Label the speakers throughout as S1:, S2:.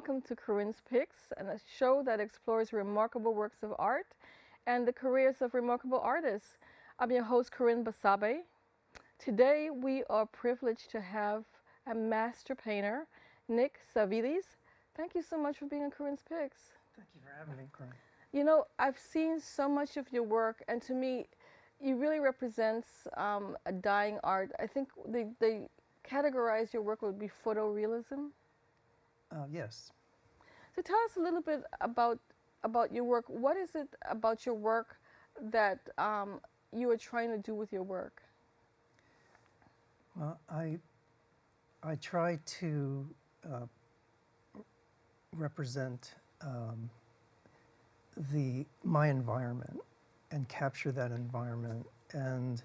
S1: welcome to Corinne's Picks, and a show that explores remarkable works of art and the careers of remarkable artists. I'm your host, Corinne Basabe. Today, we are privileged to have a master painter, Nick Savides. Thank you so much for being on Corinne's Picks.
S2: Thank you for having me, Corinne.
S1: You know, I've seen so much of your work, and to me, you really represents a dying art. I think they categorize your work would be photorealism.
S2: Yes.
S1: So tell us a little bit about your work. What is it about your work that you are trying to do with your work?
S2: Well, I try to represent my environment and capture that environment. And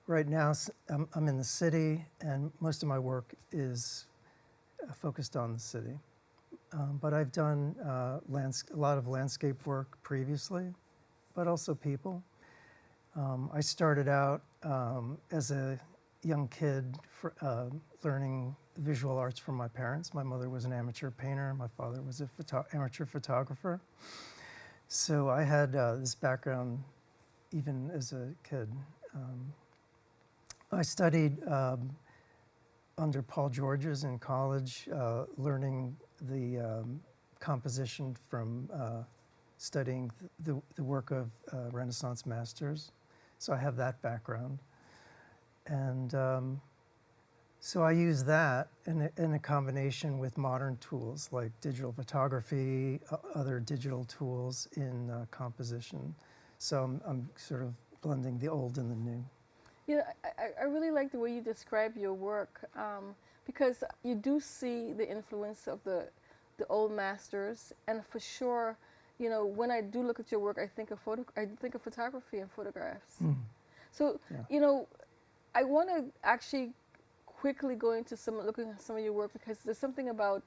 S2: right now, I'm in the city, and most of my work is focused on the city. But I've done a lot of landscape work previously, but also people. I started out as a young kid learning visual arts from my parents. My mother was an amateur painter. My father was an amateur photographer. So I had this background even as a kid. I studied under Paul Georges in college, learning the composition from studying the work of Renaissance masters. So I have that background. And so I use that in a combination with modern tools like digital photography, other digital tools in composition. So I'm sort of blending the old and the new.
S1: You know, I really like the way you describe your work because you do see the influence of the old masters, and for sure, you know, when I do look at your work, I think of photography and photographs.
S2: Mm.
S1: So,
S2: Yeah.
S1: you know, I want to actually quickly go into looking at some of your work, because there's something about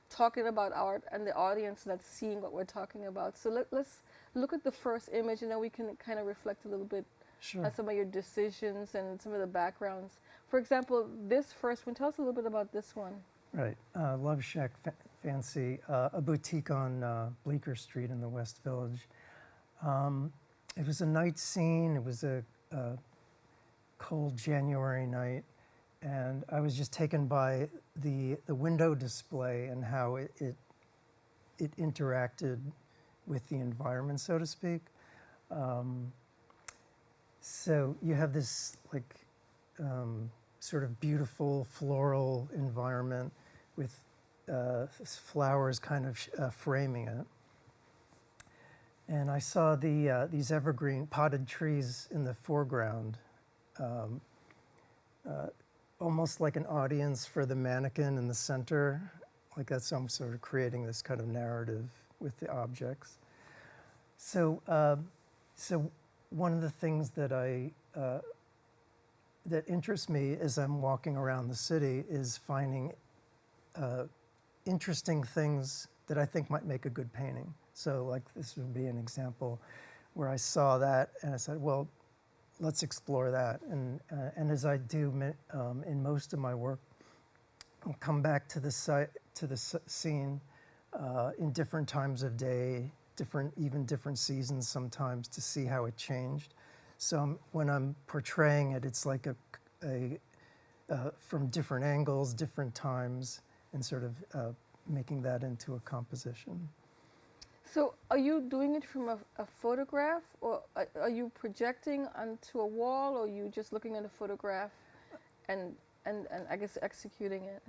S1: talking about art and the audience that's seeing what we're talking about. So let's look at the first image, and then we can kind of reflect a little bit
S2: Sure.
S1: on some of your decisions and some of the backgrounds. For example, this first one, tell us a little bit about this one.
S2: Right. Love Shack Fancy, a boutique on Bleecker Street in the West Village. It was a night scene. It was a cold January night, and I was just taken by the window display and how it interacted with the environment, so to speak. So you have this sort of beautiful floral environment with flowers kind of framing it. And I saw these evergreen potted trees in the foreground, almost like an audience for the mannequin in the center. Like that's I'm sort of creating this kind of narrative with the objects. So, so one of the things that that interests me as I'm walking around the city is finding interesting things that I think might make a good painting. So like this would be an example where I saw that and I said, well, let's explore that. And as I do in most of my work, I'll come back to the scene in different times of day, even different seasons sometimes, to see how it changed. So when I'm portraying it, it's like from different angles, different times, and sort of making that into a composition.
S1: So are you doing it from a photograph, or are you projecting onto a wall, or are you just looking at a photograph and I guess executing it?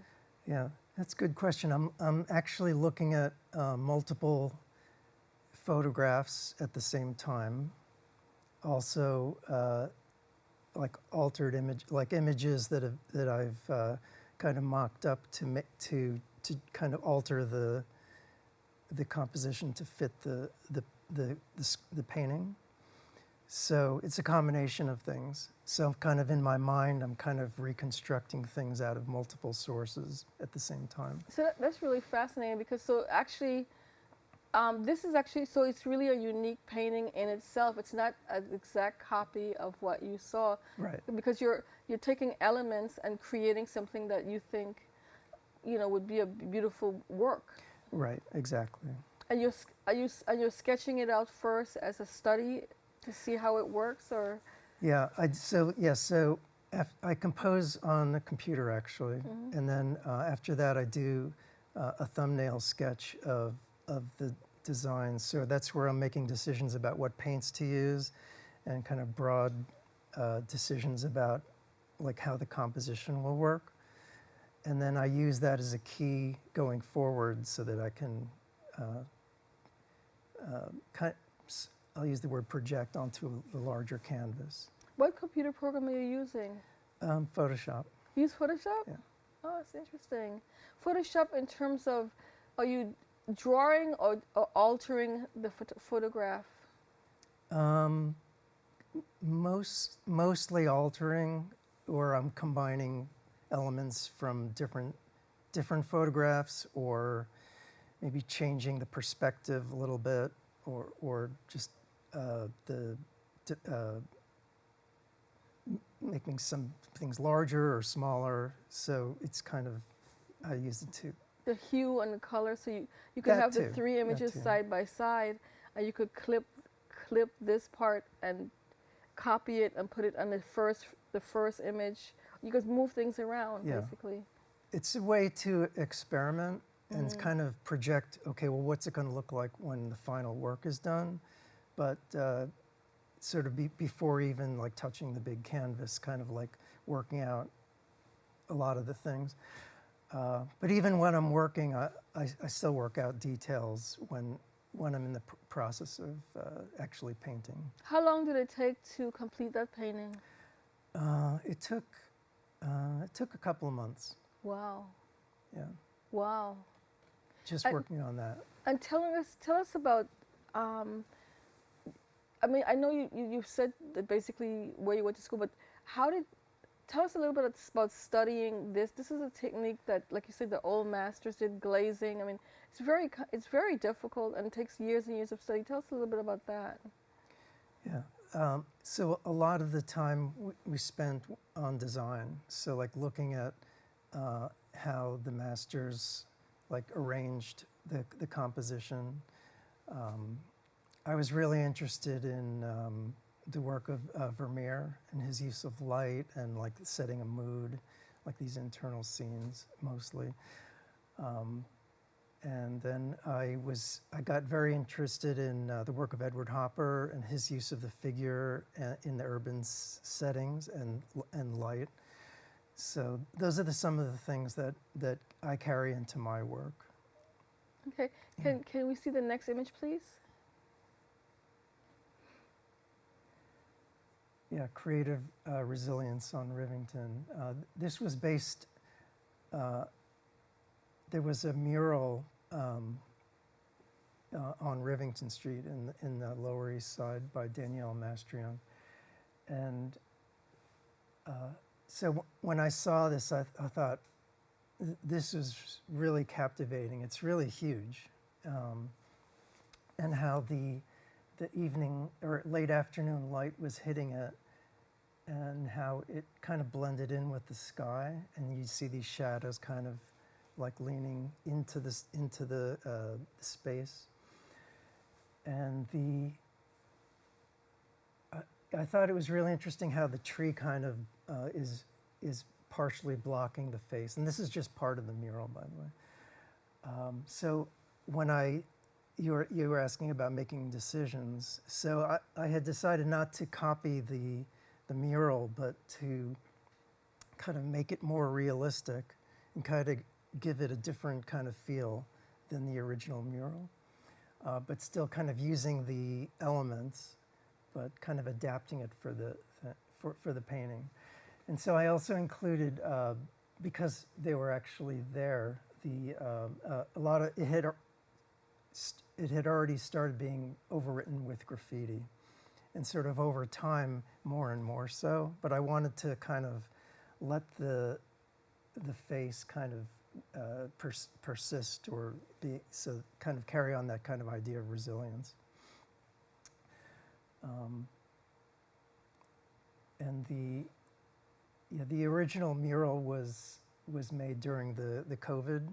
S2: Yeah, that's a good question. I'm actually looking at multiple photographs at the same time. Also, like altered images that I've kind of mocked up to kind of alter the composition to fit the painting. So it's a combination of things. So kind of in my mind, I'm kind of reconstructing things out of multiple sources at the same time.
S1: So that's really fascinating, because so actually, this is actually, so it's really a unique painting in itself. It's not an exact copy of what you saw.
S2: Right.
S1: Because you're taking elements and creating something that you think would be a beautiful work.
S2: Right, exactly.
S1: And you're sketching it out first as a study to see how it works, or
S2: Yeah, I compose on the computer actually, and then after that I do a thumbnail sketch of the design. So that's where I'm making decisions about what paints to use, and kind of broad decisions about like how the composition will work. And then I use that as a key going forward so that I can I'll use the word project onto the larger canvas.
S1: what computer program are you using?
S2: Photoshop.
S1: You use Photoshop?
S2: Yeah.
S1: Oh, that's interesting. Photoshop in terms of, are you drawing or altering the photograph?
S2: Mostly altering, or I'm combining elements from different photographs, or maybe changing the perspective a little bit, or just making some things larger or smaller. So it's kind of, I use it too.
S1: The hue and the color, so you could
S2: That
S1: have the
S2: too,
S1: three images
S2: too.
S1: side by side, and you could clip this part and copy it and put it on the first image. You could move things around,
S2: Yeah.
S1: basically.
S2: It's a way to experiment and kind of project, okay, well, what's it going to look like when the final work is done? But sort of before even like touching the big canvas, kind of like working out a lot of the things. But even when I'm working, I still work out details when I'm in the process of actually painting.
S1: How long did it take to complete that painting?
S2: It took a couple of months.
S1: Wow.
S2: Yeah,
S1: Wow.
S2: just
S1: I-
S2: working on that.
S1: And tell us about. I mean, I know you said that basically where you went to school, but tell us a little bit about studying this. This is a technique that, like you said, the old masters did, glazing. I mean, it's very difficult and takes years and years of study. Tell us a little bit about that.
S2: Yeah. So a lot of the time we spent on design. So like looking at how the masters like arranged the composition. I was really interested in the work of Vermeer and his use of light and like setting a mood, like these internal scenes mostly. And then I got very interested in the work of Edward Hopper and his use of the figure in the urban settings and light. So those are some of the things that I carry into my work.
S1: Okay. Can we see the next image, please?
S2: Yeah, creative resilience on Rivington. This was based, there was a mural on Rivington Street in the Lower East Side by Danielle Mastrian. And so when I saw this, I thought, this is really captivating. It's really huge. And how the evening or late afternoon light was hitting it, and how it kind of blended in with the sky, and you see these shadows kind of like leaning into the space. And I thought it was really interesting how the tree kind of is partially blocking the face, and this is just part of the mural, by the way. So when you were asking about making decisions. So I had decided not to copy the mural, but to kind of make it more realistic and kind of give it a different kind of feel than the original mural, but still kind of using the elements, but kind of adapting it for the painting. And so I also included, because they were actually there, a lot of it had already started being overwritten with graffiti, and sort of over time, more and more so. But I wanted to kind of let the face kind of persist, or so kind of carry on that kind of idea of resilience. And the original mural was was made during the COVID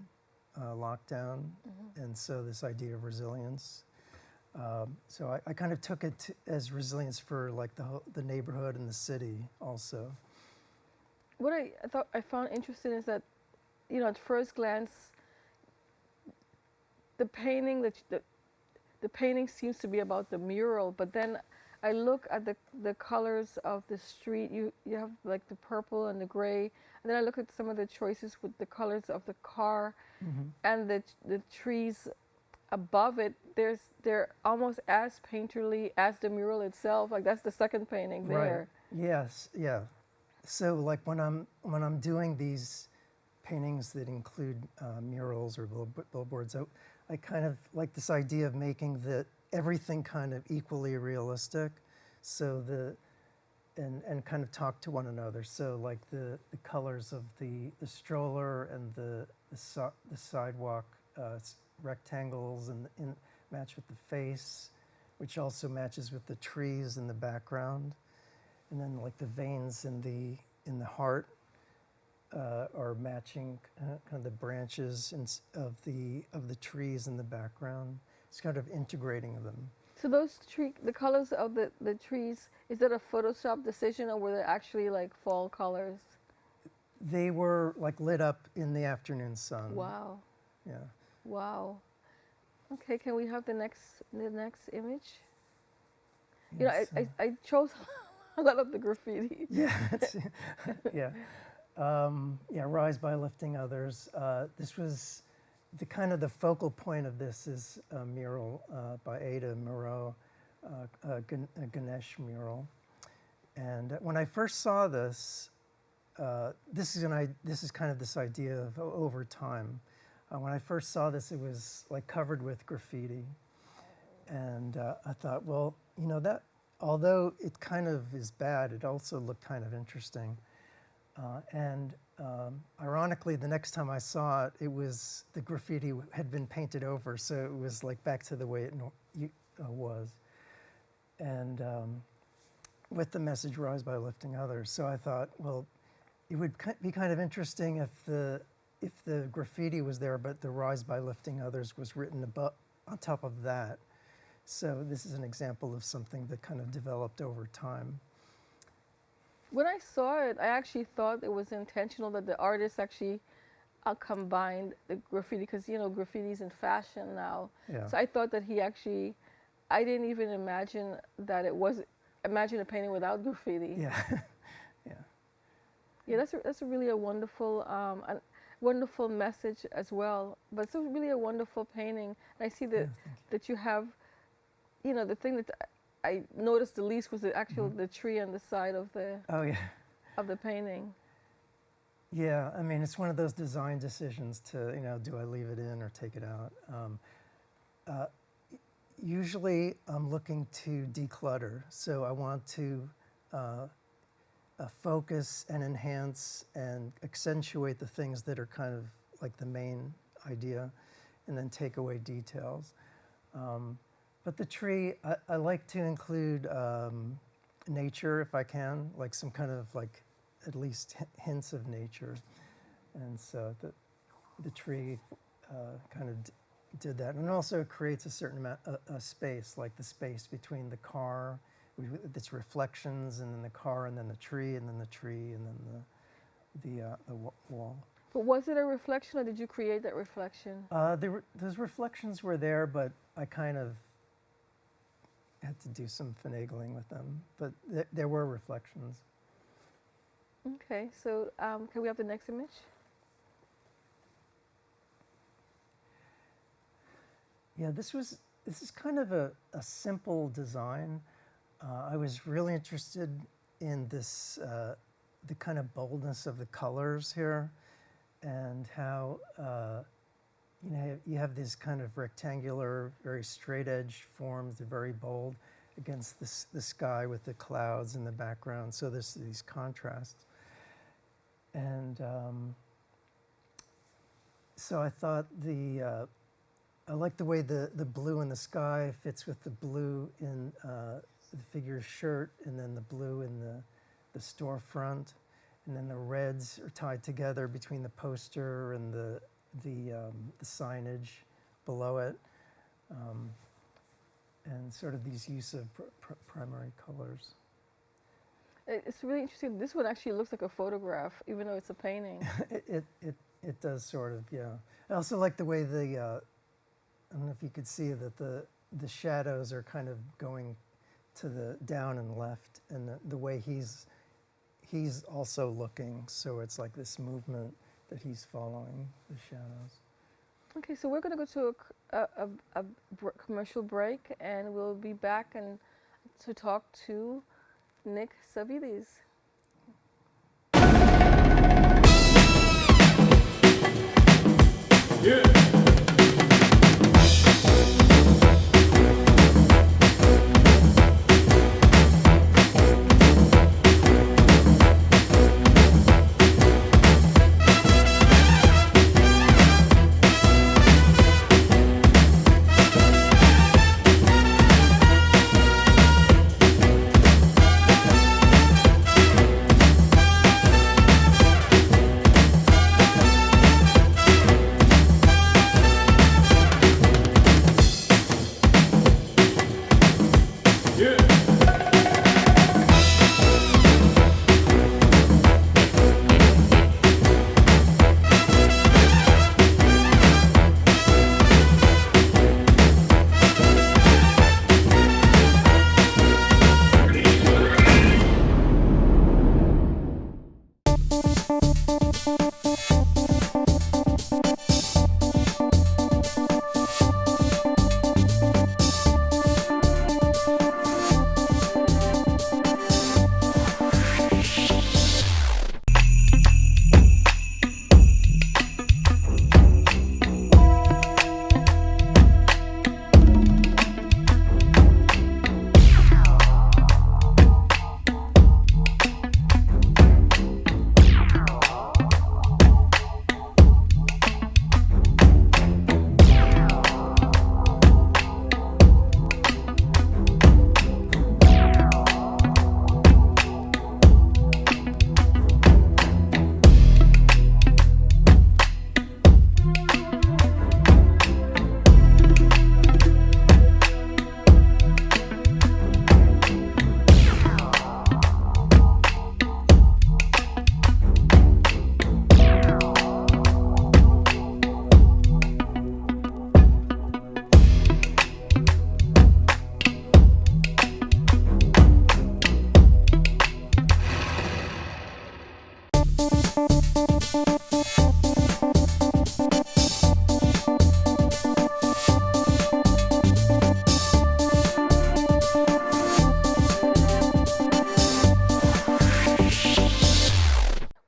S2: lockdown, and so this idea of resilience. So I kind of took it as resilience for like the neighborhood and the city also.
S1: What I found interesting is that, at first glance, the painting the painting seems to be about the mural, but then I look at the colors of the street. You have like the purple and the gray, and then I look at some of the choices with the colors of the car and the trees above it. They're almost as painterly as the mural itself. Like that's the second painting there.
S2: Right. Yes. Yeah. So like when I'm doing these paintings that include murals or billboards, I kind of like this idea of making everything kind of equally realistic, so and kind of talk to one another. So like the colors of the stroller and the sidewalk rectangles and match with the face, which also matches with the trees in the background, and then like the veins in the heart are matching kind of the branches of the trees in the background. It's kind of integrating them.
S1: So the colors of the trees, is that a Photoshop decision, or were they actually like fall colors?
S2: They were like lit up in the afternoon sun.
S1: Wow.
S2: Yeah.
S1: Wow. Okay, can we have the next image?
S2: Yes,
S1: I chose a lot of the graffiti.
S2: Yeah. Yeah. Yeah. Rise by lifting others. This was the focal point of this is a mural by Ada Moreau, a Ganesh mural. And when I first saw this, this is kind of this idea of over time. When I first saw this, it was like covered with graffiti, and I thought, well, that although it kind of is bad, it also looked kind of interesting. And ironically, the next time I saw it, the graffiti had been painted over, so it was like back to the way it was, and with the message "Rise by lifting others." So I thought, well, it would be kind of interesting if the graffiti was there, but the "Rise by lifting others" was written on top of that. So this is an example of something that kind of developed over time.
S1: When I saw it, I actually thought it was intentional that the artist actually combined the graffiti, because graffiti's in fashion now.
S2: Yeah.
S1: So I thought that I didn't even imagine that imagine a painting without graffiti.
S2: Yeah. Yeah.
S1: Yeah, that's really a wonderful message as well. But it's really a wonderful painting. And I see that you have, the thing that I noticed the least was the tree on the side of the of the painting.
S2: Yeah, I mean, it's one of those design decisions to, do I leave it in or take it out? Usually I'm looking to declutter, so I want to focus and enhance and accentuate the things that are kind of like the main idea, and then take away details. But the tree, I like to include nature if I can, like some kind of like at least hints of nature. And so the tree kind of did that. And it also creates a certain amount of space, like the space between the car, its reflections, and then the car, and then the tree, and then the tree, and then the wall.
S1: But was it a reflection, or did you create that reflection?
S2: Those reflections were there, but I kind of had to do some finagling with them. But there were reflections.
S1: Okay, so can we have the next image?
S2: Yeah, this is kind of a simple design. I was really interested in this, the kind of boldness of the colors here, and how you have these kind of rectangular, very straight-edged forms. They're very bold against the sky with the clouds in the background. So there's these contrasts. And so I thought I like the way the blue in the sky fits with the blue in the figure's shirt, and then the blue in the storefront. and then the reds are tied together between the poster and the signage below it, and sort of these use of primary colors.
S1: It's really interesting. This one actually looks like a photograph, even though it's a painting.
S2: It does sort of, yeah. I also like the way I don't know if you could see that the shadows are kind of going to the down and left, and the way he's also looking, so it's like this movement that he's following the shadows.
S1: Okay, so we're going to go to a commercial break, and we'll be back and to talk to Nick Savides.
S3: Yeah.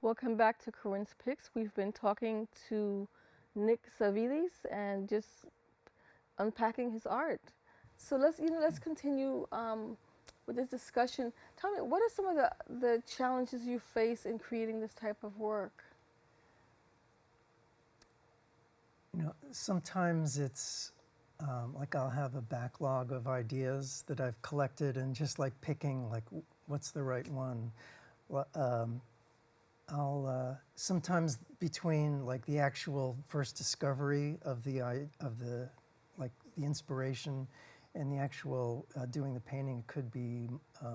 S1: Welcome back to Corinne's Picks. We've been talking to Nick Savides and just unpacking his art. So let's continue with this discussion. Tell me, what are some of the challenges you face in creating this type of work?
S2: You know, sometimes it's like I'll have a backlog of ideas that I've collected, and just like picking like what's the right one. I'll sometimes between like the actual first discovery of the like the inspiration and the actual doing the painting, it could be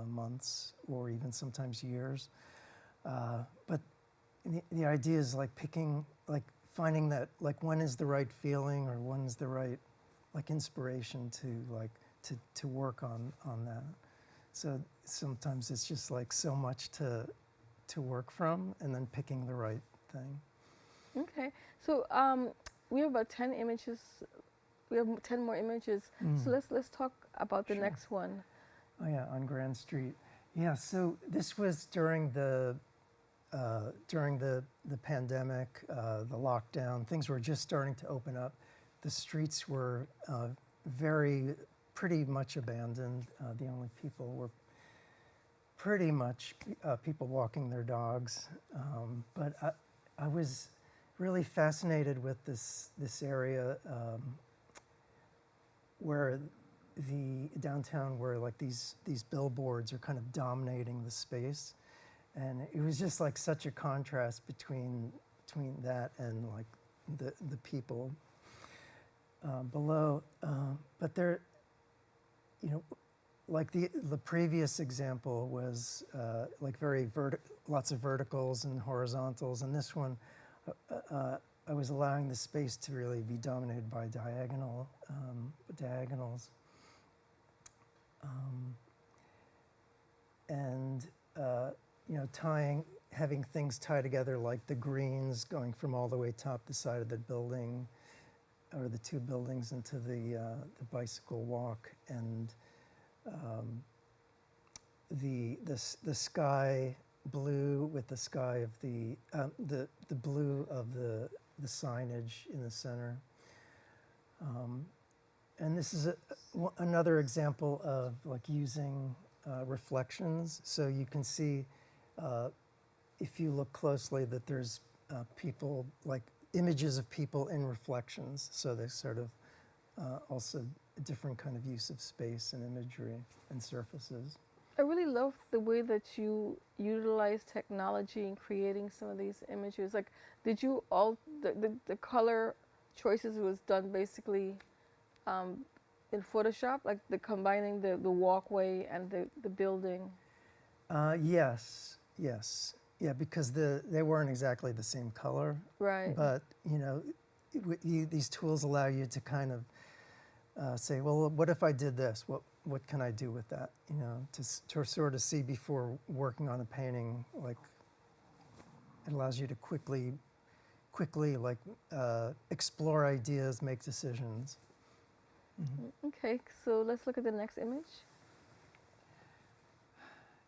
S2: months or even sometimes years. But the idea is like picking, like finding that like when is the right feeling or when is the right like inspiration to like to work on that. So sometimes it's just like so much to work from, and then picking the right thing.
S1: Okay, so we have about 10 images. We have 10 more images. So let's talk about the next one.
S2: Oh yeah, on Grand Street. Yeah, so this was during the pandemic, the lockdown. Things were just starting to open up. The streets were pretty much abandoned. The only people were pretty much people walking their dogs. But I was really fascinated with this area where the downtown, where like these billboards are kind of dominating the space, And it was just like such a contrast between that and like the people below. But there, you know, like the previous example was like lots of verticals and horizontals, and this one, I was allowing the space to really be dominated by diagonals, and you know, having things tie together, like the greens going from all the way top the side of the building, or the two buildings, into the bicycle walk, and the sky blue with the sky of the blue of the signage in the center. And this is another example of like using reflections. So you can see, if you look closely, that there's people, like images of people in reflections. So there's sort of also a different kind of use of space and imagery and surfaces.
S1: I really love the way that you utilize technology in creating some of these images. Like, did you all the color choices was done basically in Photoshop, like the combining the walkway and the building?
S2: Yes, yes, yeah, because they weren't exactly the same color.
S1: Right.
S2: But you know, these tools allow you to kind of say, well, what if I did this? What can I do with that? You know, to sort of see before working on a painting. Like, it allows you to quickly like explore ideas, make decisions. Mm-hmm.
S1: Okay, so let's look at the next image.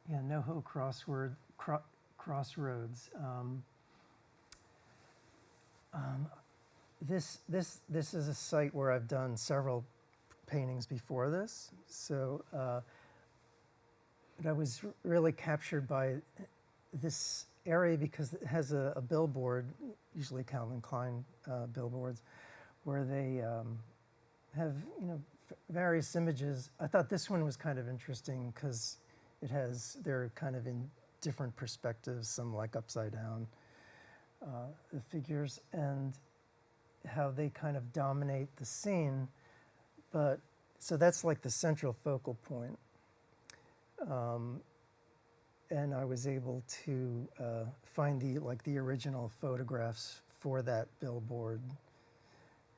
S2: Yeah, NoHo Crossroads. This is a site where I've done several paintings before this. So but I was really captured by this area because it has a billboard, usually Calvin Klein billboards, where they have, you know, various images. I thought this one was kind of interesting because they're kind of in different perspectives, some like upside down, the figures, and how they kind of dominate the scene. But so that's like the central focal point. And I was able to find the original photographs for that billboard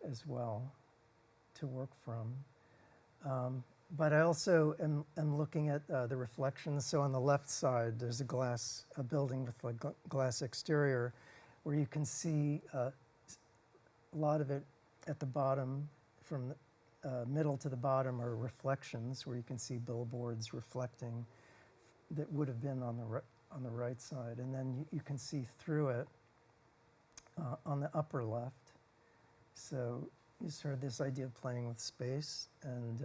S2: as well to work from. But I also am looking at the reflections. So on the left side, there's a building with like glass exterior, where you can see a lot of it at the bottom, from the middle to the bottom, are reflections, where you can see billboards reflecting that would have been on the right side, and then you can see through it on the upper left. So you sort of this idea of playing with space, and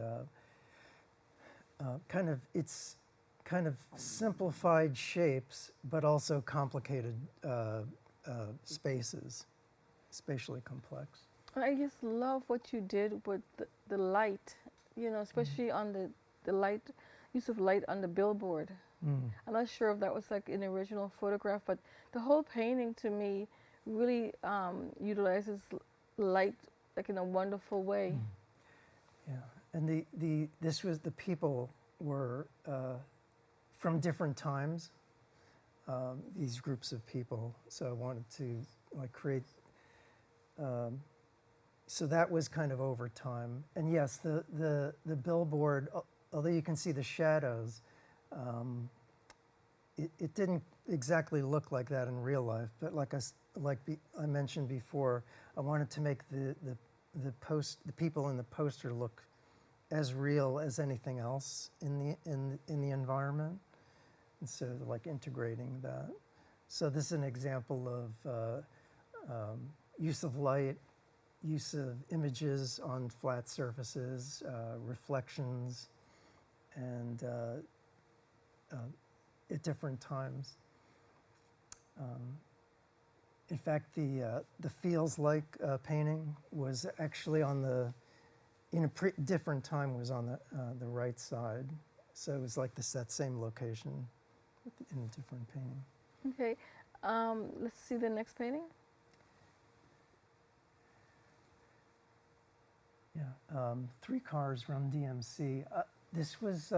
S2: it's kind of simplified shapes, but also complicated spaces, spatially complex.
S1: I just love what you did with the light, you know, especially on the light, use of light on the billboard. I'm not sure if that was like an original photograph, but the whole painting to me really utilizes light like in a wonderful way.
S2: Yeah, and the people were from different times, these groups of people. So I wanted to like create. So that was kind of over time. And yes, the billboard, although you can see the shadows, it didn't exactly look like that in real life. But like I mentioned before, I wanted to make the people in the poster look as real as anything else in the environment, and so like integrating that. So this is an example of use of light, use of images on flat surfaces, reflections, and at different times. In fact, the Feels Like painting was actually in a different time, was on the right side. So it was like that same location in a different painting.
S1: Okay, let's see the next painting.
S2: Yeah, Three Cars, Run DMC. This was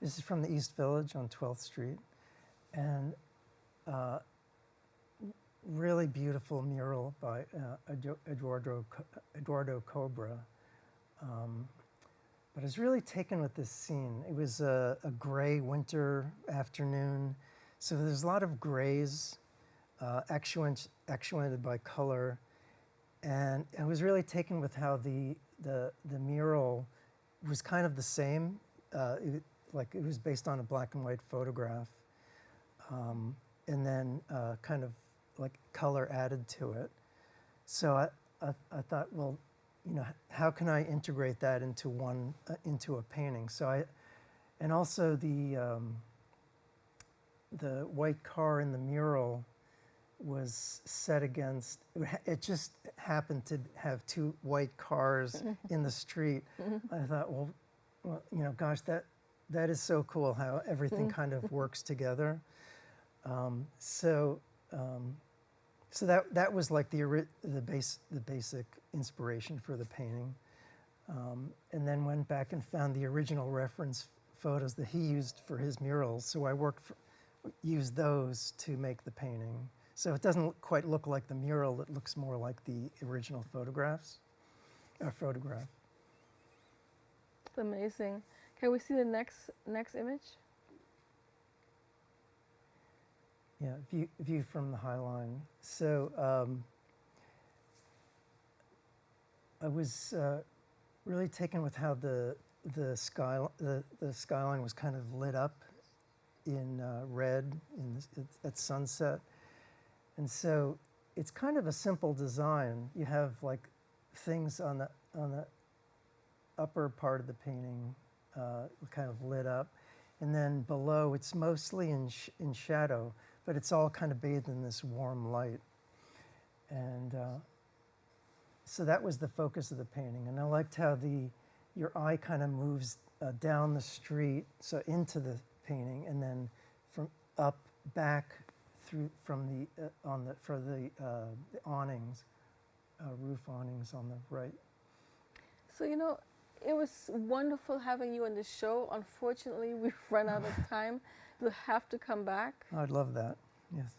S2: this is from the East Village on 12th Street, and really beautiful mural by Eduardo Cobra. But I was really taken with this scene. It was a gray winter afternoon, so there's a lot of grays, actuated by color, and I was really taken with how the mural was kind of the same. Like it was based on a black and white photograph, and then kind of like color added to it. So I thought, well, you know, how can I integrate that into into a painting? So and also the white car in the mural was set against, it just happened to have two white cars in the street. I thought, well, you know, gosh, that is so cool how everything kind of works together. So that was like the basic inspiration for the painting, and then went back and found the original reference photos that he used for his murals. So I used those to make the painting. So it doesn't quite look like the mural; it looks more like the original photograph.
S1: It's amazing. Can we see the next image?
S2: Yeah, view from the High Line. So I was really taken with how the skyline was kind of lit up in red at sunset, and so it's kind of a simple design. You have like things on the upper part of the painting kind of lit up, and then below it's mostly in shadow, but it's all kind of bathed in this warm light. And so that was the focus of the painting. And I liked how your eye kind of moves down the street, so into the painting, and then from up back through from the awnings, roof awnings on the right.
S1: So, you know, it was wonderful having you on the show. Unfortunately, we've run out of time. You'll have to come back.
S2: I'd love that, yes.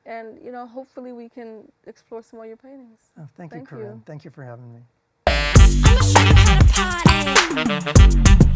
S1: And, you know, hopefully we can explore some more of your paintings.
S2: Oh, thank you, Corinne. Thank you for having me.
S3: I'ma show you how to party.